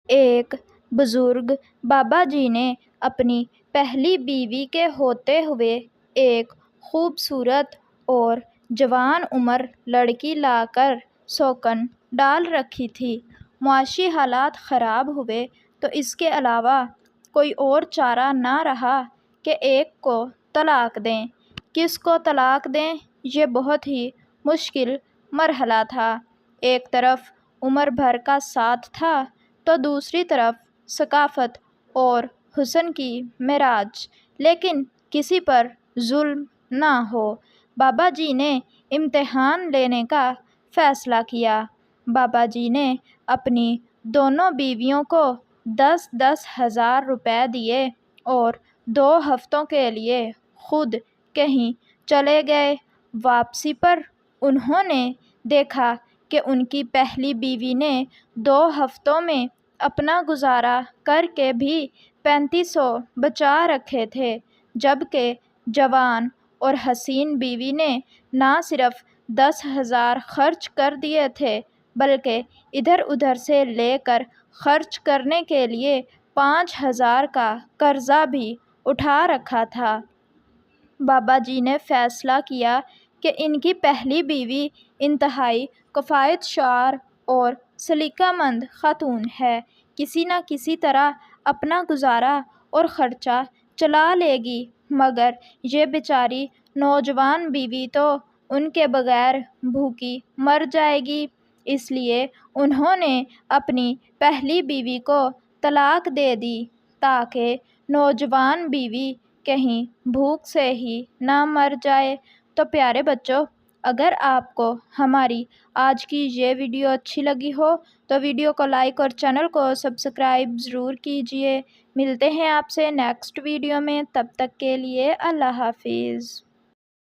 ایک بزرگ بابا جی نے اپنی پہلی بیوی کے ہوتے ہوئے ایک خوبصورت اور جوان عمر لڑکی لا کر سوکن ڈال رکھی تھی۔ معاشی حالات خراب ہوئے تو اس کے علاوہ کوئی اور چارہ نہ رہا کہ ایک کو طلاق دیں۔ کس کو طلاق دیں، یہ بہت ہی مشکل مرحلہ تھا۔ ایک طرف عمر بھر کا ساتھ تھا تو دوسری طرف ثقافت اور حسن کی معراج، لیکن کسی پر ظلم نہ ہو۔ بابا جی نے امتحان لینے کا فیصلہ کیا۔ بابا جی نے اپنی دونوں بیویوں کو 10,000 روپے دیے اور 2 ہفتوں کے لیے خود کہیں چلے گئے۔ واپسی پر انہوں نے دیکھا کہ ان کی پہلی بیوی نے 2 ہفتوں میں اپنا گزارا کر کے بھی 3500 بچا رکھے تھے، جبکہ جوان اور حسین بیوی نے نہ صرف 10,000 خرچ کر دیے تھے بلکہ ادھر ادھر سے لے کر خرچ کرنے کے لیے 5,000 کا قرضہ بھی اٹھا رکھا تھا۔ بابا جی نے فیصلہ کیا کہ ان کی پہلی بیوی انتہائی کفایت شعار اور سلیقہ مند خاتون ہے، کسی نہ کسی طرح اپنا گزارا اور خرچہ چلا لے گی، مگر یہ بیچاری نوجوان بیوی تو ان کے بغیر بھوکی مر جائے گی۔ اس لیے انہوں نے اپنی پہلی بیوی کو طلاق دے دی تاکہ نوجوان بیوی کہیں بھوک سے ہی نہ مر جائے۔ تو پیارے بچوں، اگر آپ کو ہماری آج کی یہ ویڈیو اچھی لگی ہو تو ویڈیو کو لائک اور چینل کو سبسکرائب ضرور کیجیے۔ ملتے ہیں آپ سے نیکسٹ ویڈیو میں، تب تک کے لیے اللہ حافظ۔